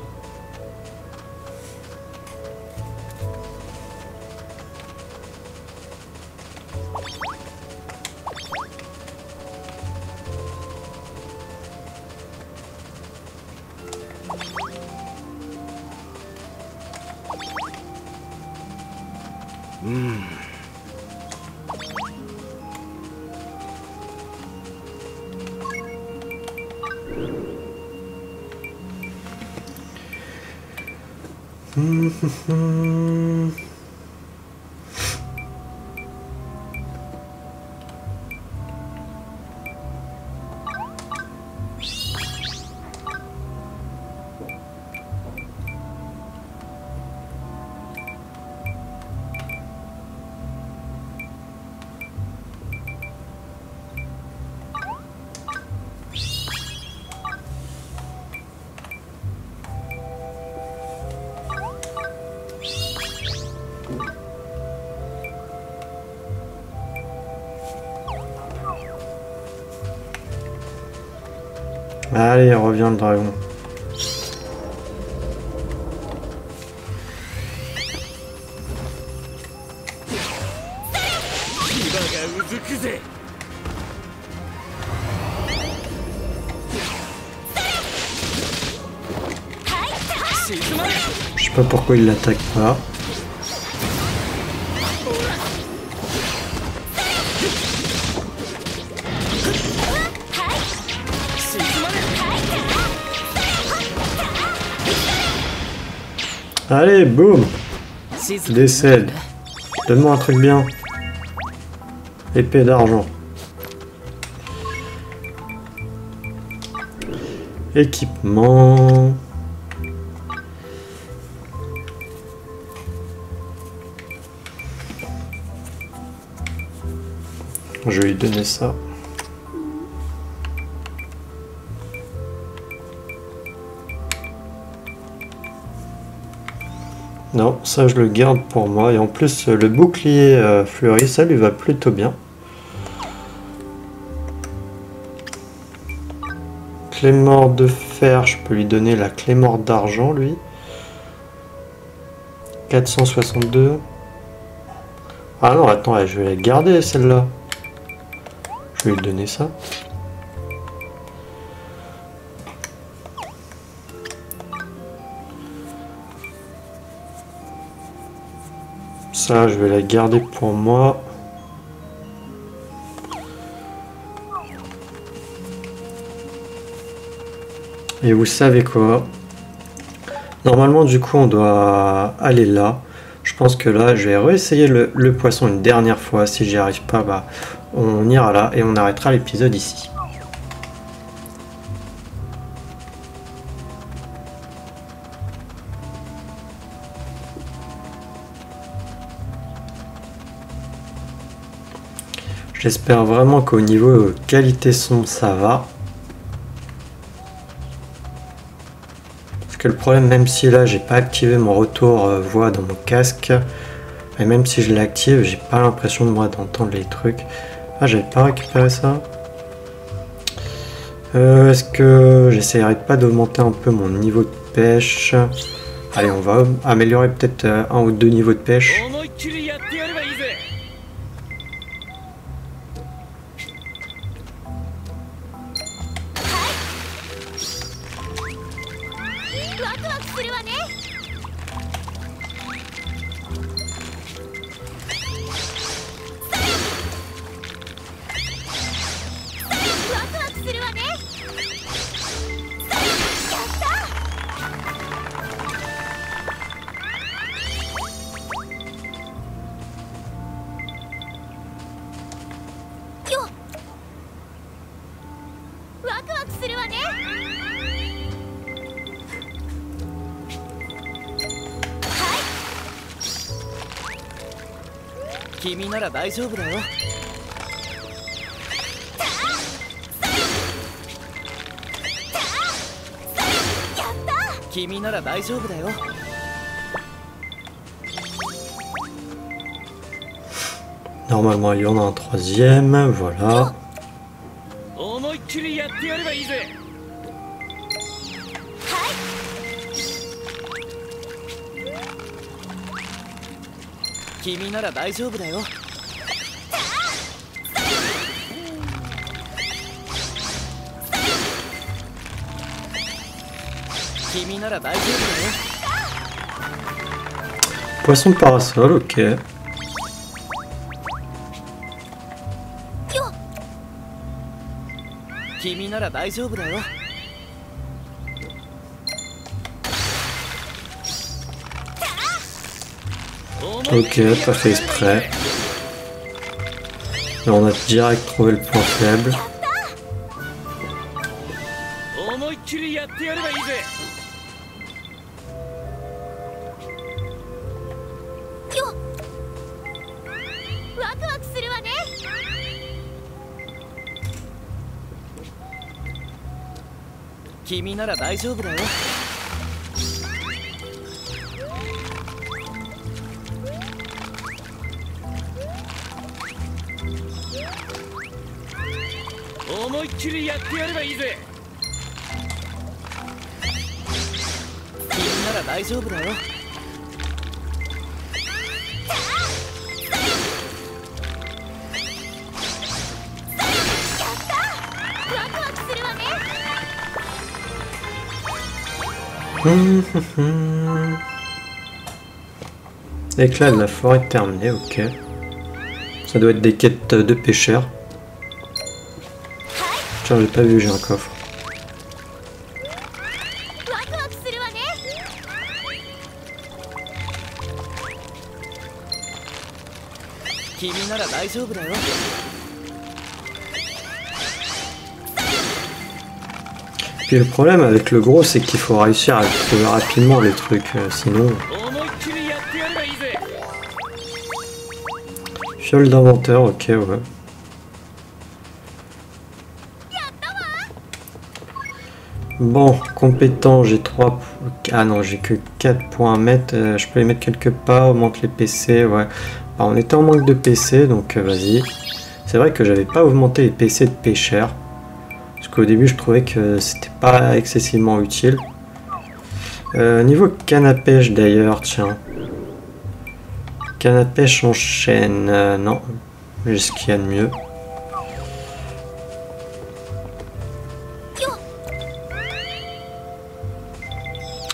Allez, revient le dragon. Je sais pas pourquoi il l'attaque pas. Allez, boum! Décède. Donne-moi un truc bien. Épée d'argent. Équipement. Je vais lui donner ça. Non, ça je le garde pour moi. Et en plus, le bouclier fleuri, ça lui va plutôt bien. Clé mort de fer, je peux lui donner la clé mort d'argent, lui. 462. Ah non, attends, je vais la garder celle-là. Je vais lui donner ça. Ça, je vais la garder pour moi. Et vous savez quoi? Normalement, du coup, on doit aller là. Je pense que là, je vais réessayer le poisson une dernière fois. Si j'y arrive pas, bah, on ira là et on arrêtera l'épisode ici. J'espère vraiment qu'au niveau qualité son, ça va. Parce que le problème, même si là, j'ai pas activé mon retour voix dans mon casque, et même si je l'active, j'ai pas l'impression de moi d'entendre les trucs. Ah, j'avais pas récupéré ça. Est-ce que j'essaierai pas d'augmenter un peu mon niveau de pêche? Allez, on va améliorer peut-être un ou deux niveaux de pêche.君なら大丈夫だよ。君なら大丈夫だよ。Normalement, il y en a un troisième, voilà. 思いっきりやってやればいいぜ。君なら大丈夫だよ。君なら大丈夫だよ。 Poisson de parasol, ok. 君なら大丈夫だよ。 Ok, pas fait exprès. Et on a direct trouvé le point faible. Kimi nara daijoubu da yo. Omoikkiri yatte yareba ii ze. Kimi nara daijoubu da yo. Éclat de la forêt terminé, ok. Ça doit être des quêtes de pêcheurs. Tiens, j'ai pas vu, j'ai un coffre. Puis le problème avec le gros, c'est qu'il faut réussir à trouver rapidement les trucs, sinon... Fiole d'inventeur, ok, ouais. Bon, compétent, j'ai 3... Ah non, j'ai que 4 points à mettre. Je peux les mettre quelque part, augmente les PC, ouais. Alors, on était en manque de PC, donc vas-y. C'est vrai que j'avais pas augmenté les PC de pêcheurs. Parce qu'au début, je trouvais que c'était pas excessivement utile. Niveau canne à pêche, d'ailleurs, tiens. Canne à pêche en chaîne, non. J'ai ce qu'il y a de mieux.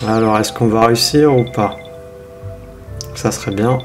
Alors, est-ce qu'on va réussir ou pas? Ça serait bien.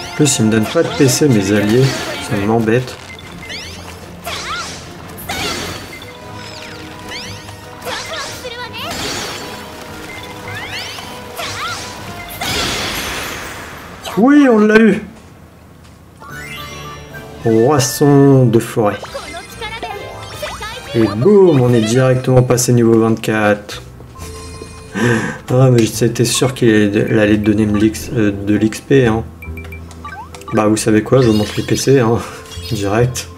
En plus, ils me donnent pas de PC, mes alliés, ça m'embête. Oui, on l'a eu. Poisson de forêt. Et boum, on est directement passé niveau 24. Ah, mais j'étais sûr qu'il allait donner de l'XP, hein. Bah, vous savez quoi, je vous montre les PC, hein, direct.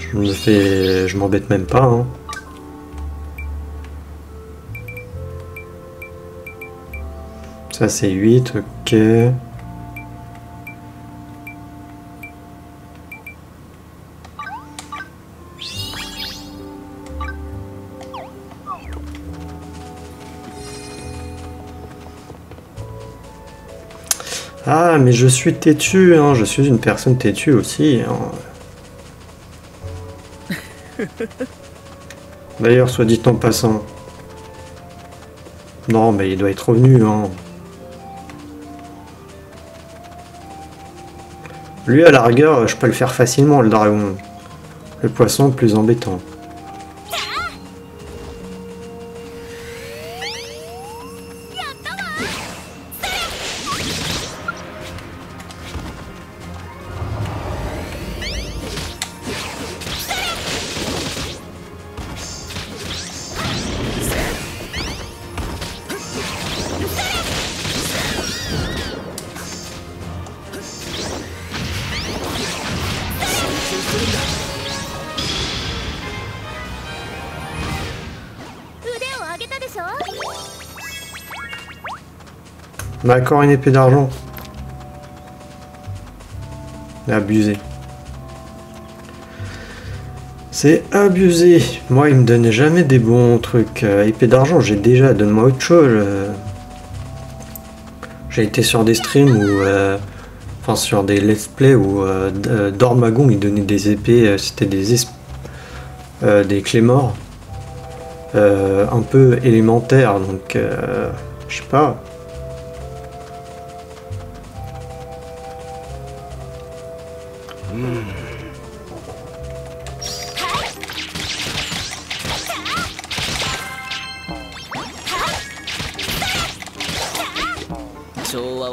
Je m'embête même pas, hein. Ça c'est 8, ok. Ah, mais je suis têtu, hein. Je suis une personne têtue aussi, hein. D'ailleurs, soit dit en passant. Non, mais il doit être revenu, hein. Lui, à la rigueur, je peux le faire facilement, le dragon. Le poisson, plus embêtant. Mais encore une épée d'argent. Abusé. C'est abusé. Moi, il me donnait jamais des bons trucs. Épée d'argent, j'ai déjà. Donne-moi autre chose. J'ai été sur des streams où... enfin, sur des let's play où Dormagon, il donnait des épées. C'était des clémores. Un peu élémentaires. Donc, je sais pas.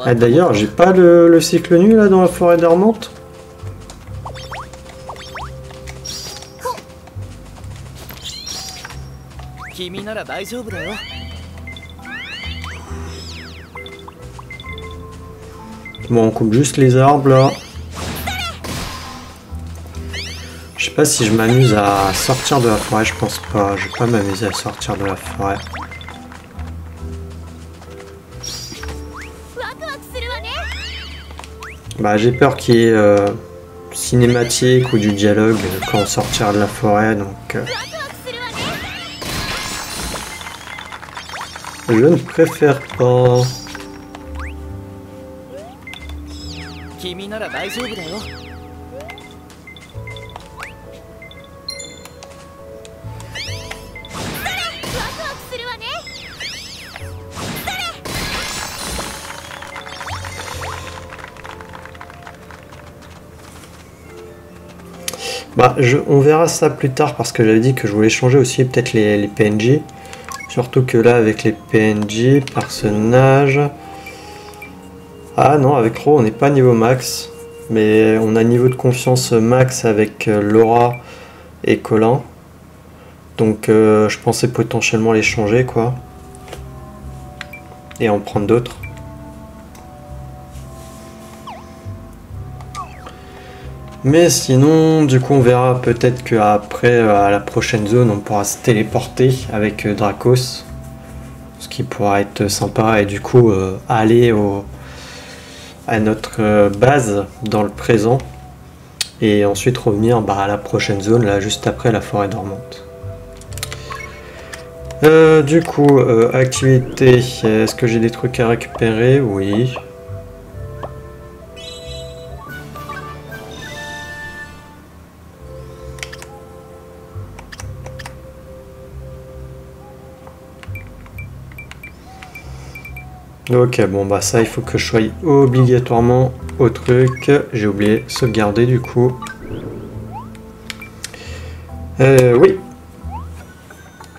Ah, d'ailleurs, j'ai pas le cycle nu là dans la forêt dormante. Bon, on coupe juste les arbres là. Je sais pas si je m'amuse à sortir de la forêt, je pense pas. Je vais pas m'amuser à sortir de la forêt. Bah, j'ai peur qu'il y ait cinématique ou du dialogue quand on sortira de la forêt, donc je ne préfère pas. Bah, on verra ça plus tard parce que j'avais dit que je voulais changer aussi peut-être les PNJ. Surtout que là avec les PNJ, personnages... Ah non, avec Ro on n'est pas niveau max. Mais on a niveau de confiance max avec Laura et Colin. Donc je pensais potentiellement les changer quoi. Et en prendre d'autres. Mais sinon, du coup, on verra peut-être qu'après, à la prochaine zone, on pourra se téléporter avec Dracos. Ce qui pourra être sympa et du coup, aller à notre base dans le présent. Et ensuite revenir à la prochaine zone, là, juste après la forêt dormante. Du coup, activité, est-ce que j'ai des trucs à récupérer? Oui. Ok, bon bah ça il faut que je sois obligatoirement au truc. J'ai oublié sauvegarder du coup. Oui.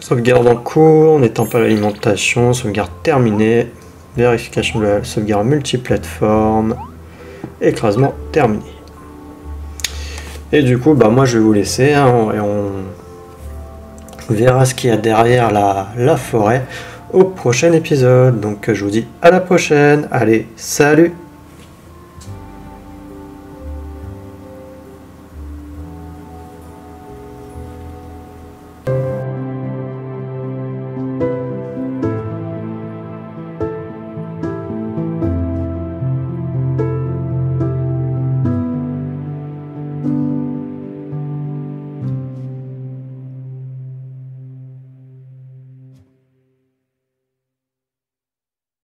Sauvegarde en cours, n'étant pas l'alimentation, sauvegarde terminée. Vérification de la sauvegarde multiplateforme. Écrasement terminé. Et du coup bah moi je vais vous laisser hein, et on verra ce qu'il y a derrière la forêt au prochain épisode. Donc je vous dis à la prochaine. Allez, salut!